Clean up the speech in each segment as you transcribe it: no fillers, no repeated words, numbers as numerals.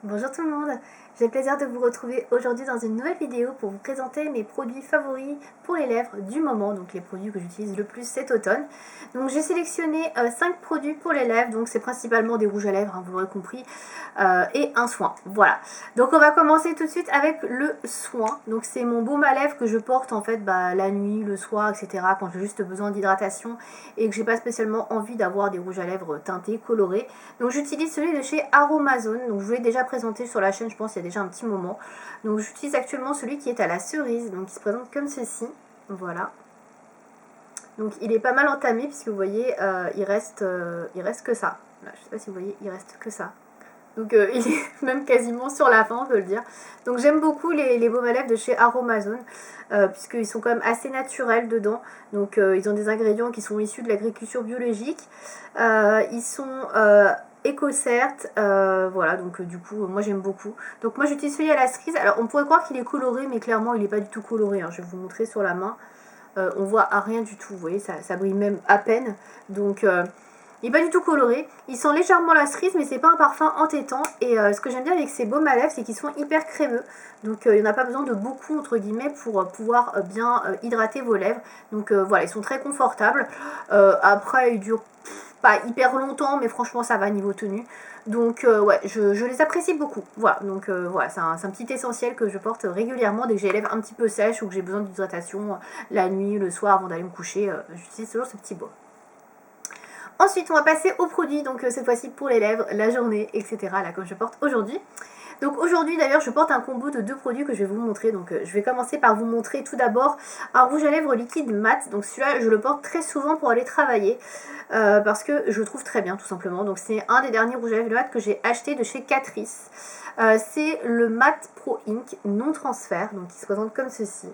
Bonjour tout le monde, j'ai le plaisir de vous retrouver aujourd'hui dans une nouvelle vidéo pour vous présenter mes produits favoris pour les lèvres du moment, donc les produits que j'utilise le plus cet automne. Donc j'ai sélectionné 5 produits pour les lèvres, donc c'est principalement des rouges à lèvres, hein, vous l'aurez compris, et un soin, voilà. Donc on va commencer tout de suite avec le soin, donc c'est mon baume à lèvres que je porte en fait la nuit, le soir, etc. quand j'ai juste besoin d'hydratation et que j'ai pas spécialement envie d'avoir des rouges à lèvres teintés, colorés. Donc j'utilise celui de chez Aromazone, donc je vous l'ai déjà présenté sur la chaîne, je pense il y a déjà un petit moment. Donc j'utilise actuellement celui qui est à la cerise, donc il se présente comme ceci, voilà. Donc il est pas mal entamé puisque vous voyez il reste que ça. Là, je sais pas si vous voyez, il reste que ça. Donc il est même quasiment sur la fin, on peut le dire. Donc j'aime beaucoup les baumes à lèvres de chez Aromazone, puisqu'ils sont quand même assez naturels dedans. Donc ils ont des ingrédients qui sont issus de l'agriculture biologique. Ils sont éco-certes, voilà, donc du coup moi j'aime beaucoup. Donc moi j'utilise celui à la cerise. Alors on pourrait croire qu'il est coloré, mais clairement il n'est pas du tout coloré, hein. Je vais vous montrer sur la main. On voit rien du tout, vous voyez, ça brille même à peine. Donc il n'est pas du tout coloré, il sent légèrement la cerise mais c'est pas un parfum entêtant. Et ce que j'aime bien avec ces baumes à lèvres, c'est qu'ils sont hyper crémeux. Donc il n'y en a pas besoin de beaucoup entre guillemets pour pouvoir bien hydrater vos lèvres. Donc voilà, ils sont très confortables. Après ils durent pas hyper longtemps, mais franchement ça va niveau tenue. Donc ouais, je les apprécie beaucoup. Voilà, donc voilà, c'est un petit essentiel que je porte régulièrement dès que j'ai les lèvres un petit peu sèches ou que j'ai besoin d'hydratation la nuit, le soir avant d'aller me coucher. J'utilise toujours ce petit baume. Ensuite, on va passer aux produits, donc cette fois-ci pour les lèvres, la journée, etc. Là, comme je porte aujourd'hui. Donc aujourd'hui d'ailleurs je porte un combo de 2 produits que je vais vous montrer. Donc je vais commencer par vous montrer tout d'abord un rouge à lèvres liquide mat. Donc celui-là je le porte très souvent pour aller travailler parce que je le trouve très bien tout simplement. Donc c'est un des derniers rouges à lèvres mat que j'ai acheté de chez Catrice. C'est le Mat Pro Ink non transfert, donc il se présente comme ceci.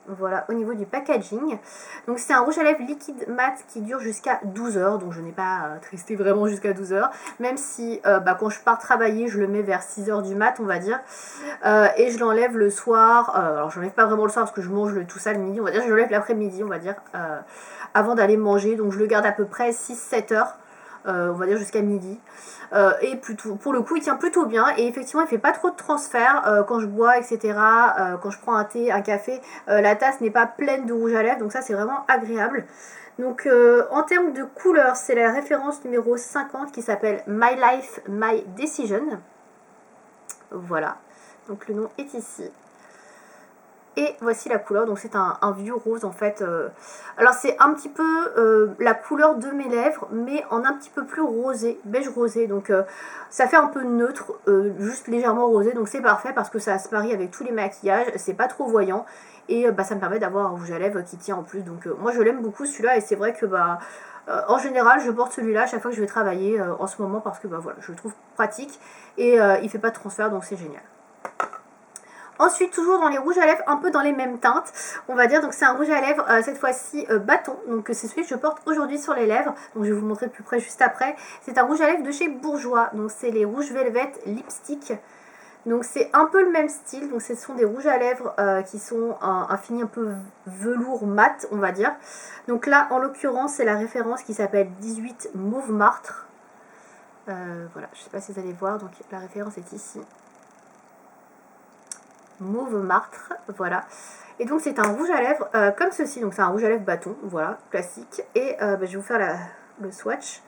Voilà, au niveau du packaging. Donc c'est un rouge à lèvres liquide mat qui dure jusqu'à 12 heures. Donc je n'ai pas tristé vraiment jusqu'à 12 heures. Même si quand je pars travailler, je le mets vers 6 heures du mat, on va dire. Et je l'enlève le soir. Alors je l'enlève pas vraiment le soir parce que je mange tout ça le midi. On va dire je l'enlève l'après-midi, on va dire. Avant d'aller manger. Donc je le garde à peu près 6-7 heures. On va dire jusqu'à midi. Et plutôt, pour le coup il tient plutôt bien et effectivement il fait pas trop de transfert quand je bois, etc. Quand je prends un thé, un café, la tasse n'est pas pleine de rouge à lèvres, donc ça c'est vraiment agréable. Donc en termes de couleur, c'est la référence numéro 50 qui s'appelle My Life, My Decision. Voilà, donc le nom est ici. Et voici la couleur, donc c'est un vieux rose en fait. Alors c'est un petit peu la couleur de mes lèvres, mais en un petit peu plus rosé, beige rosé. Donc ça fait un peu neutre, juste légèrement rosé. Donc c'est parfait parce que ça se marie avec tous les maquillages, c'est pas trop voyant. Et ça me permet d'avoir un rouge à lèvres qui tient en plus. Donc moi je l'aime beaucoup celui-là et c'est vrai que en général je porte celui-là à chaque fois que je vais travailler en ce moment parce que voilà, je le trouve pratique. Et il fait pas de transfert donc c'est génial. Ensuite, toujours dans les rouges à lèvres, un peu dans les mêmes teintes, on va dire. Donc c'est un rouge à lèvres, cette fois-ci bâton. Donc c'est celui que je porte aujourd'hui sur les lèvres. Donc je vais vous montrer de plus près juste après. C'est un rouge à lèvres de chez Bourjois. Donc c'est les rouges velvet lipstick. Donc c'est un peu le même style. Donc ce sont des rouges à lèvres qui sont un fini un peu velours mat, on va dire. Donc là, en l'occurrence, c'est la référence qui s'appelle 18 Mauve Martre. Voilà, je ne sais pas si vous allez voir. Donc la référence est ici. Mauve martre, voilà. Et donc c'est un rouge à lèvres comme ceci, donc c'est un rouge à lèvres bâton, voilà, classique. Et je vais vous faire le swatch.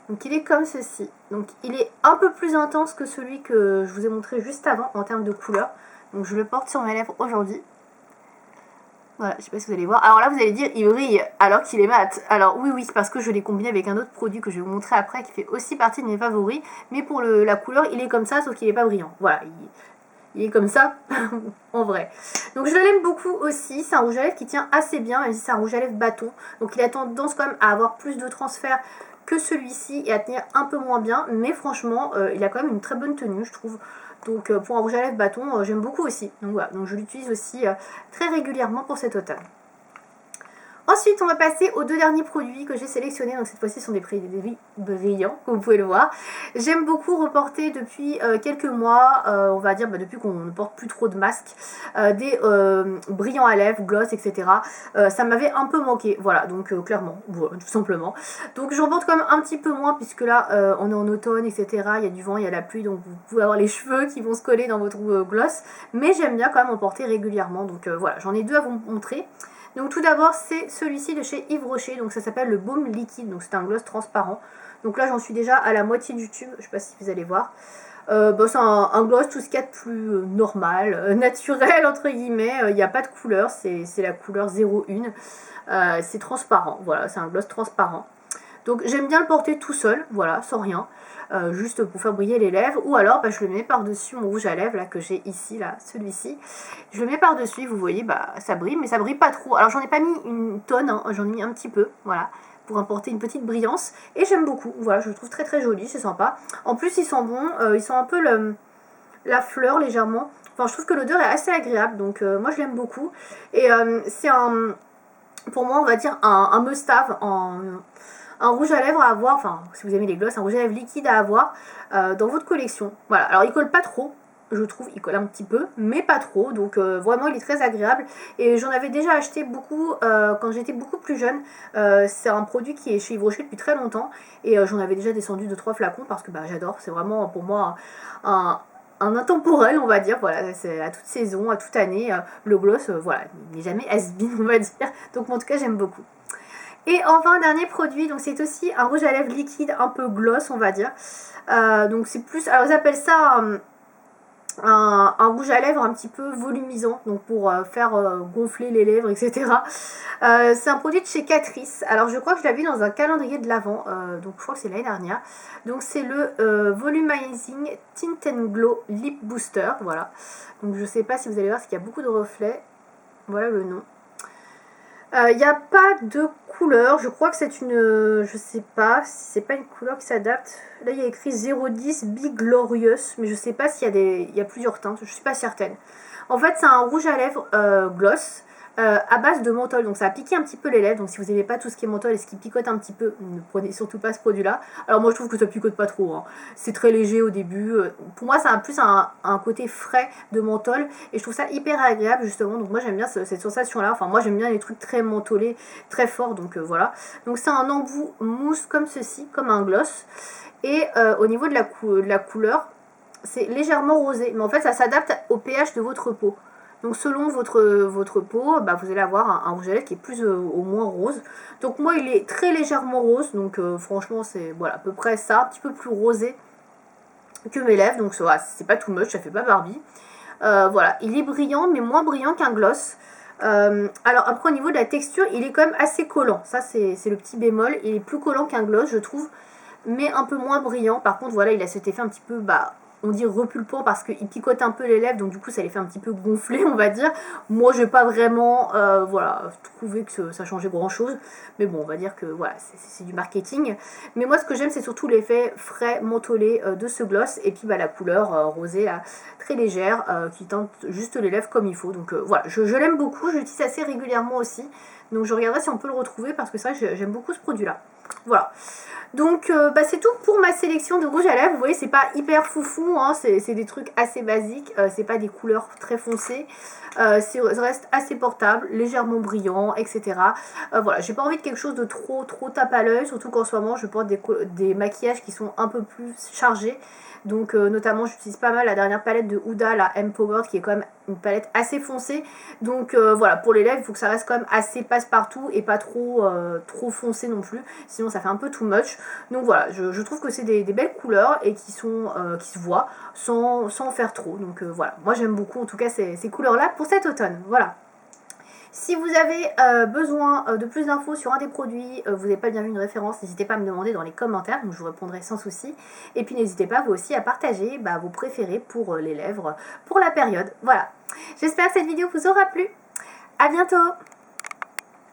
Donc il est comme ceci. Donc il est un peu plus intense que celui que je vous ai montré juste avant en termes de couleur. Donc je le porte sur mes lèvres aujourd'hui. Voilà, je sais pas si vous allez voir. Alors là vous allez dire il brille alors qu'il est mat. Alors oui, c'est parce que je l'ai combiné avec un autre produit que je vais vous montrer après qui fait aussi partie de mes favoris. Mais pour la couleur il est comme ça sauf qu'il n'est pas brillant. Voilà, il est comme ça en vrai. Donc je l'aime beaucoup aussi. C'est un rouge à lèvres qui tient assez bien, même si c'est un rouge à lèvres bâton. Donc il a tendance quand même à avoir plus de transfert que celui-ci et à tenir un peu moins bien. Mais franchement, il a quand même une très bonne tenue, je trouve. Donc pour un rouge à lèvres bâton, j'aime beaucoup aussi. Donc voilà, donc je l'utilise aussi très régulièrement pour cet automne. Ensuite, on va passer aux deux derniers produits que j'ai sélectionnés. Donc cette fois-ci, ce sont des produits brillants, comme vous pouvez le voir. J'aime beaucoup reporter depuis quelques mois, on va dire depuis qu'on ne porte plus trop de masques, des brillants à lèvres, gloss, etc. Ça m'avait un peu manqué, voilà, donc clairement, voilà, tout simplement. Donc j'en porte quand même un petit peu moins, puisque là, on est en automne, etc. Il y a du vent, il y a la pluie, donc vous pouvez avoir les cheveux qui vont se coller dans votre gloss. Mais j'aime bien quand même en porter régulièrement, donc voilà, j'en ai deux à vous montrer. Donc tout d'abord c'est celui-ci de chez Yves Rocher, donc ça s'appelle le Baume Liquide, donc c'est un gloss transparent. Donc là j'en suis déjà à la moitié du tube, je sais pas si vous allez voir. C'est un gloss tout ce qu'il y a de plus normal, naturel entre guillemets, il n'y a pas de couleur, c'est la couleur 01, c'est transparent, voilà, c'est un gloss transparent. Donc j'aime bien le porter tout seul, voilà, sans rien, juste pour faire briller les lèvres, ou alors je le mets par-dessus mon rouge à lèvres là que j'ai ici, là, celui-ci. Je le mets par-dessus, vous voyez, ça brille, mais ça brille pas trop. Alors j'en ai pas mis une tonne, hein, j'en ai mis un petit peu, voilà, pour apporter une petite brillance, et j'aime beaucoup, voilà, je le trouve très très joli, c'est sympa. En plus ils sont bons, ils sont un peu la fleur légèrement, enfin je trouve que l'odeur est assez agréable, donc moi je l'aime beaucoup, et c'est pour moi on va dire un must-have, un rouge à lèvres à avoir, enfin si vous aimez les gloss, un rouge à lèvres liquide à avoir dans votre collection. Voilà, alors il colle pas trop, je trouve, il colle un petit peu, mais pas trop, donc vraiment il est très agréable. Et j'en avais déjà acheté beaucoup quand j'étais beaucoup plus jeune. C'est un produit qui est chez Yves Rocher depuis très longtemps, et j'en avais déjà descendu 2-3 flacons parce que j'adore, c'est vraiment pour moi un intemporel, on va dire, voilà, c'est à toute saison, à toute année, le gloss, voilà, il n'est jamais has-been, on va dire, donc en tout cas j'aime beaucoup. Et enfin, dernier produit, donc c'est aussi un rouge à lèvres liquide, un peu gloss, on va dire. Donc c'est plus, alors ils appellent ça un rouge à lèvres un petit peu volumisant, donc pour faire gonfler les lèvres, etc. C'est un produit de chez Catrice. Alors je crois que je l'ai vu dans un calendrier de l'Avent, donc je crois que c'est l'année dernière. Donc c'est le Volumizing Tint and Glow Lip Booster, voilà. Donc je sais pas si vous allez voir, parce qu'il y a beaucoup de reflets. Voilà le nom. Il n'y a pas de couleur, je crois que c'est une, je sais pas si c'est pas une couleur qui s'adapte. Là il y a écrit 010 Big Glorious, mais je sais pas s'il y a il y a plusieurs teintes, je suis pas certaine. En fait c'est un rouge à lèvres gloss à base de menthol, donc ça a piqué un petit peu les lèvres, donc si vous n'aimez pas tout ce qui est menthol et ce qui picote un petit peu, ne prenez surtout pas ce produit là. Alors moi je trouve que ça picote pas trop, hein. C'est très léger au début, pour moi ça a plus un côté frais de menthol, et je trouve ça hyper agréable justement, donc moi j'aime bien cette sensation là, enfin moi j'aime bien les trucs très mentholés, très forts, donc voilà. Donc c'est un embout mousse comme ceci, comme un gloss, et au niveau de la couleur, c'est légèrement rosé, mais en fait ça s'adapte au pH de votre peau. Donc selon votre peau, vous allez avoir un rouge à lèvres qui est plus ou moins rose. Donc moi il est très légèrement rose, donc franchement c'est voilà, à peu près ça, un petit peu plus rosé que mes lèvres, donc c'est pas too much, ça fait pas Barbie. Voilà, il est brillant, mais moins brillant qu'un gloss. Alors après au niveau de la texture, il est quand même assez collant, ça c'est le petit bémol, il est plus collant qu'un gloss je trouve, mais un peu moins brillant. Par contre voilà, il a cet effet un petit peu, on dit repulpant parce qu'il picote un peu les lèvres, donc du coup ça les fait un petit peu gonfler, on va dire. Moi je n'ai pas vraiment trouvé que ça changeait grand chose, mais bon on va dire que voilà, c'est du marketing. Mais moi ce que j'aime c'est surtout l'effet frais mentholé de ce gloss, et puis la couleur rosée là, très légère, qui teinte juste les lèvres comme il faut. Donc voilà, je l'aime beaucoup, je l'utilise assez régulièrement aussi, donc je regarderai si on peut le retrouver parce que c'est vrai que j'aime beaucoup ce produit là. Voilà. Donc c'est tout pour ma sélection de rouge à lèvres. Vous voyez, c'est pas hyper foufou, hein, c'est des trucs assez basiques, c'est pas des couleurs très foncées, ça reste assez portable, légèrement brillant, etc. Voilà, j'ai pas envie de quelque chose de trop tape à l'œil, surtout qu'en ce moment je porte des maquillages qui sont un peu plus chargés. Donc notamment j'utilise pas mal la dernière palette de Huda, la Empowered, qui est quand même une palette assez foncée. Donc voilà, pour les lèvres il faut que ça reste quand même assez passe-partout et pas trop foncé non plus, sinon ça fait un peu too much. Donc voilà, je trouve que c'est des belles couleurs et qui se voient sans en faire trop. Donc voilà, moi j'aime beaucoup en tout cas ces couleurs là pour cet automne. Voilà. Si vous avez besoin de plus d'infos sur un des produits, vous n'avez pas bien vu une référence, n'hésitez pas à me demander dans les commentaires, donc je vous répondrai sans souci. Et puis n'hésitez pas vous aussi à partager vos préférés pour les lèvres pour la période. Voilà, j'espère que cette vidéo vous aura plu. À bientôt.